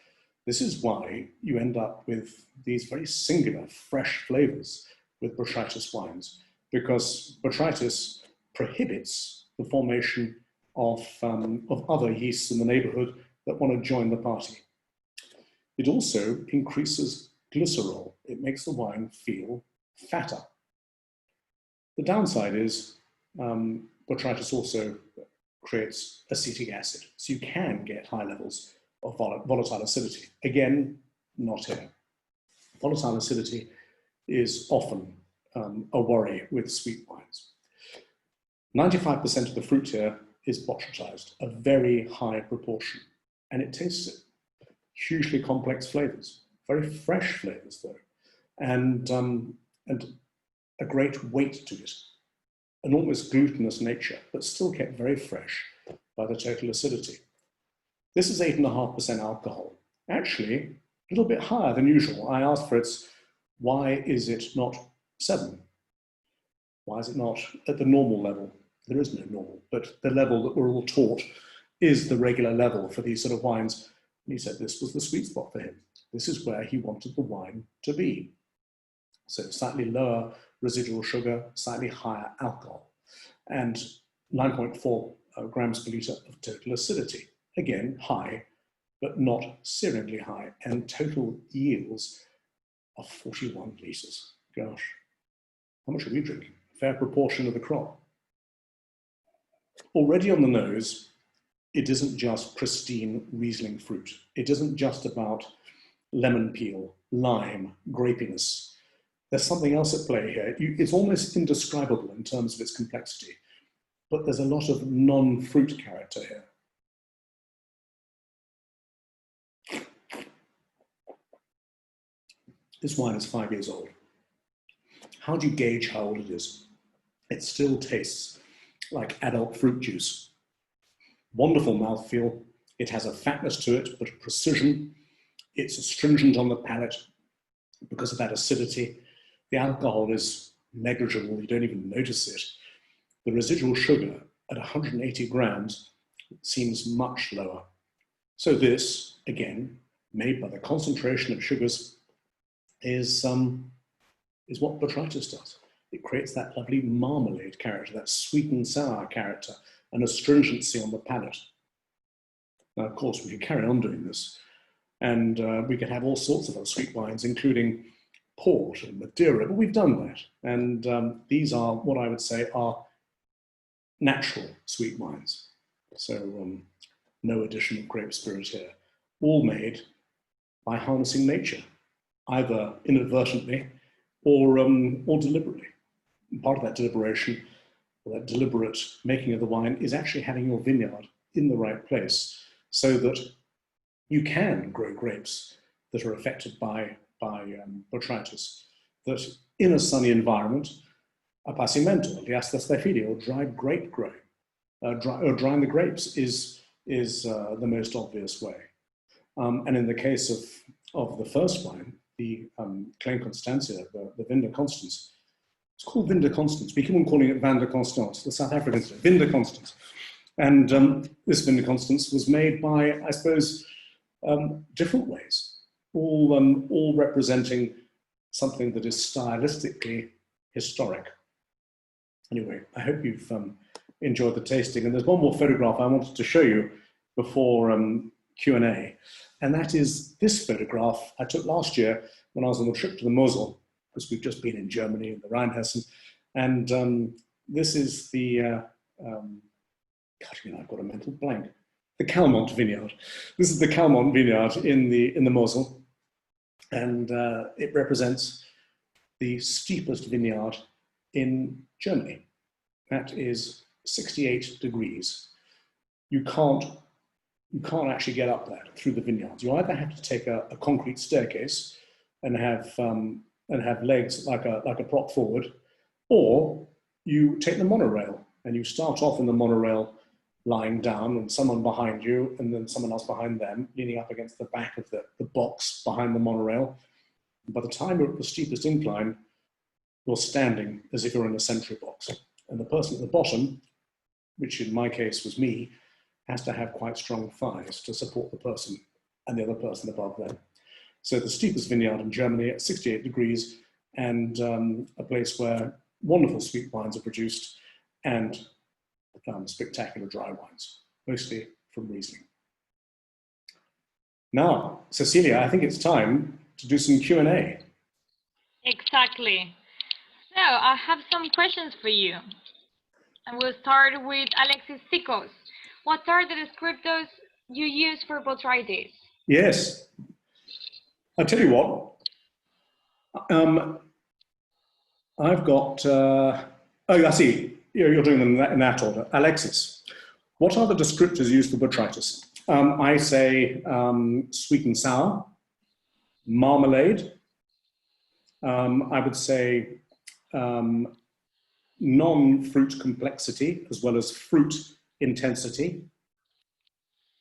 This is why you end up with these very singular, fresh flavors with botrytis wines, because botrytis prohibits the formation of other yeasts in the neighborhood that want to join the party. It also increases glycerol. It makes the wine feel fatter. The downside is botrytis also creates acetic acid, so you can get high levels of volatile acidity. Again, not here. Volatile acidity is often a worry with sweet wines. 95% of the fruit here is botrytized, a very high proportion, and it tastes it. Hugely complex flavors, very fresh flavors though, and a great weight to it, an almost glutinous nature, but still kept very fresh by the total acidity. This is 8.5% alcohol, actually a little bit higher than usual. I asked for its, why is it not 7? Why is it not at the normal level? There is no normal, but the level that we're all taught is the regular level for these sort of wines. And he said this was the sweet spot for him. This is where he wanted the wine to be. So slightly lower residual sugar, slightly higher alcohol, and 9.4 grams per litre of total acidity. Again, high, but not searingly high, and total yields of 41 litres. Gosh, how much are we drinking? A fair proportion of the crop. Already on the nose, it isn't just pristine Riesling fruit. It isn't just about lemon peel, lime, grapiness. There's something else at play here. It's almost indescribable in terms of its complexity, but there's a lot of non-fruit character here. This wine is 5 years old. How do you gauge how old it is? It still tastes like adult fruit juice. Wonderful mouthfeel. It has a fatness to it, but a precision. It's astringent on the palate because of that acidity. The alcohol is negligible. You don't even notice it. The residual sugar at 180 grams seems much lower. So this, again, made by the concentration of sugars, is what botrytis does. It creates that lovely marmalade character, that sweet and sour character, and astringency on the palate. Now, of course, we could carry on doing this, and we could have all sorts of other sweet wines, including port and Madeira, but we've done that. And these are what I would say are natural sweet wines. So no addition of grape spirit here. All made by harnessing nature, either inadvertently or deliberately. And part of that deliberation, or that deliberate making of the wine, is actually having your vineyard in the right place so that you can grow grapes that are affected by botrytis, that in a sunny environment, appassimento, or dried grape growing, drying the grapes is the most obvious way. And in the case of the first wine, the Klein Constantia, the Vinda Constance, it's called Vinda Constance. We keep on calling it Vanda Constance, the South Africans, Vinda Constance. And this Vinda Constance was made by, I suppose, different ways, all representing something that is stylistically historic. Anyway, I hope you've enjoyed the tasting. And there's one more photograph I wanted to show you before Q&A. And that is this photograph I took last year when I was on the trip to the Mosel, because we've just been in Germany, in the Rheinhessen. And this is the, I've got a mental blank. The Calmont vineyard. This is the Calmont vineyard in the Mosel. And it represents the steepest vineyard in Germany. That is 68 degrees. You can't actually get up that through the vineyards. You either have to take a concrete staircase and have legs like a prop forward, or you take the monorail and you start off in the monorail lying down and someone behind you and then someone else behind them leaning up against the back of the box behind the monorail. And by the time you're at the steepest incline, you're standing as if you're in a sentry box. And the person at the bottom, which in my case was me, has to have quite strong thighs to support the person and the other person above them. So the steepest vineyard in Germany at 68 degrees and a place where wonderful sweet wines are produced and spectacular dry wines, mostly from Riesling. Now, Cecilia, I think it's time to do some Q&A. Exactly. So I have some questions for you. And we'll start with Alexis Sikos. What are the descriptors you use for botrytis? Yes. I'll tell you what. I've got, oh, I see, you're doing them in that order. Alexis, what are the descriptors used for botrytis? I say sweet and sour, marmalade. I would say non-fruit complexity as well as fruit intensity.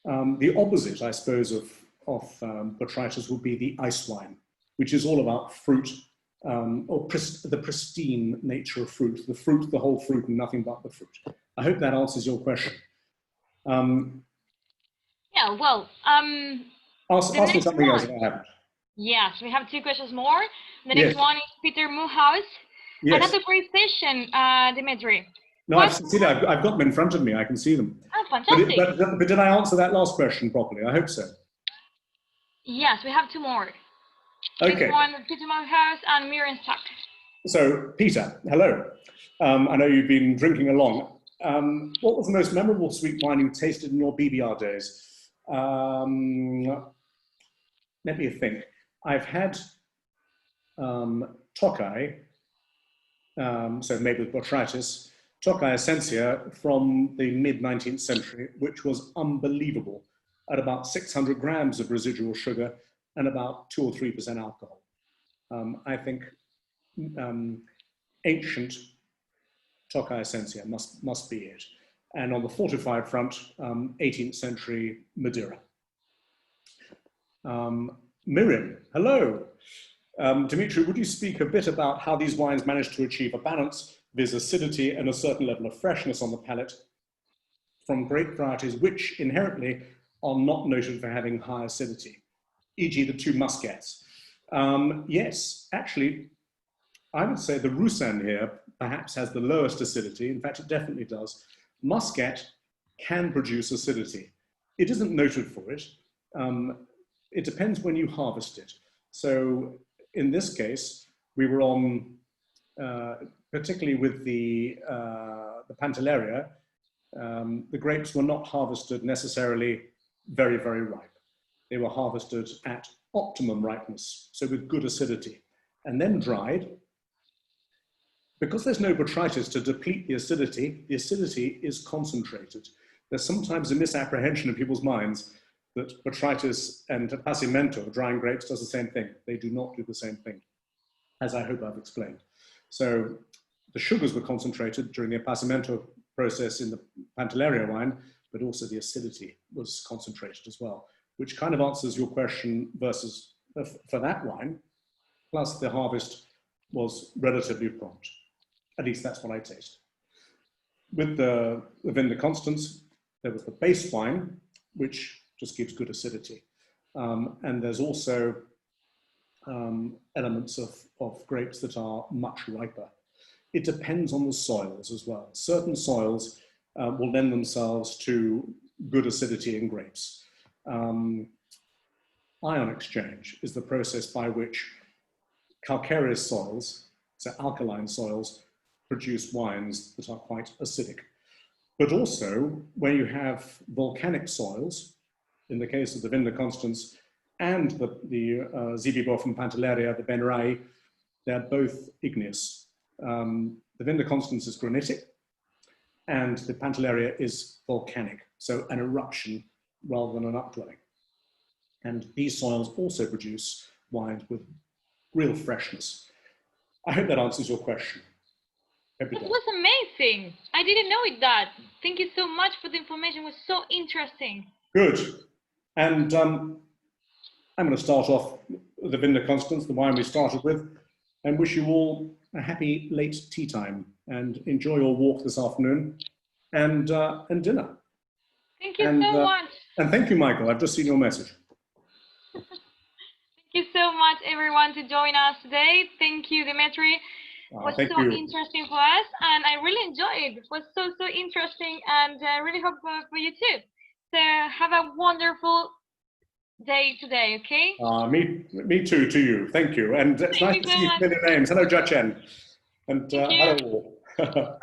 The opposite, I suppose, of botrytis would be the ice wine, which is all about fruit, or the pristine nature of fruit, the whole fruit and nothing but the fruit. I hope that answers your question. Yeah, well, ask me something else if I haven't. Yes, we have two questions more. The next one is Peter Muhaus. Yes. Another great session, Demetri. No, I've got them in front of me. I can see them. Oh, fantastic. But did I answer that last question properly? I hope so. Yes, we have two more. Okay. This one, Peter Muhaus and Miriam Stuck. So, Peter, hello. I know you've been drinking along. What was the most memorable sweet wine you tasted in your BBR days? Let me think. I've had Tokai, so made with botrytis, Tokai Essentia from the mid-19th century, which was unbelievable, at about 600 grams of residual sugar and about 2 or 3% alcohol. I think ancient Tokai Essentia must be it. And on the fortified front, 18th century Madeira. Miriam, hello. Demetri, would you speak a bit about how these wines manage to achieve a balance, viz. Acidity and a certain level of freshness on the palate from grape varieties which inherently are not noted for having high acidity, e.g. the two Muscats? Yes, actually, I would say the Roussanne here perhaps has the lowest acidity. In fact, it definitely does. Muscat can produce acidity. It isn't noted for it. It depends when you harvest it. So in this case, we were on, particularly with the Pantelleria, the grapes were not harvested necessarily very, very ripe. They were harvested at optimum ripeness, so with good acidity, and then dried. Because there's no botrytis to deplete the acidity is concentrated. There's sometimes a misapprehension in people's minds that botrytis and appassimento, drying grapes, does the same thing. They do not do the same thing, as I hope I've explained. So the sugars were concentrated during the appassimento process in the Pantelleria wine, but also the acidity was concentrated as well, which kind of answers your question versus for that wine, plus the harvest was relatively prompt. At least that's what I taste. With the Vin de Constance, there was the base wine, which just gives good acidity. And there's also elements of grapes that are much riper. It depends on the soils as well. Certain soils will lend themselves to good acidity in grapes. Ion exchange is the process by which calcareous soils, so alkaline soils, produce wines that are quite acidic. But also, when you have volcanic soils, in the case of the Vin de Constance and the Zibibo from Pantelleria, the Benrai, they're both igneous. The Vin de Constance is granitic, and the Pantelleria is volcanic, so an eruption rather than an upwelling. And these soils also produce wines with real freshness. I hope that answers your question. It was amazing. I didn't know that. Thank you so much for the information. It was so interesting. Good. And I'm going to start off with the Vinda Constance, the wine we started with, and wish you all a happy late tea time and enjoy your walk this afternoon and dinner. Thank you so much. And thank you, Michael. I've just seen your message. Thank you so much, everyone, to join us today. Thank you, Demetri. It was so interesting for us, and I really enjoyed it. It was so interesting, and I really hope for you too. So have a wonderful day today, okay? Me too, to you. Thank you. And it's nice to see you familiar names. Hello, Jachen. And hello all.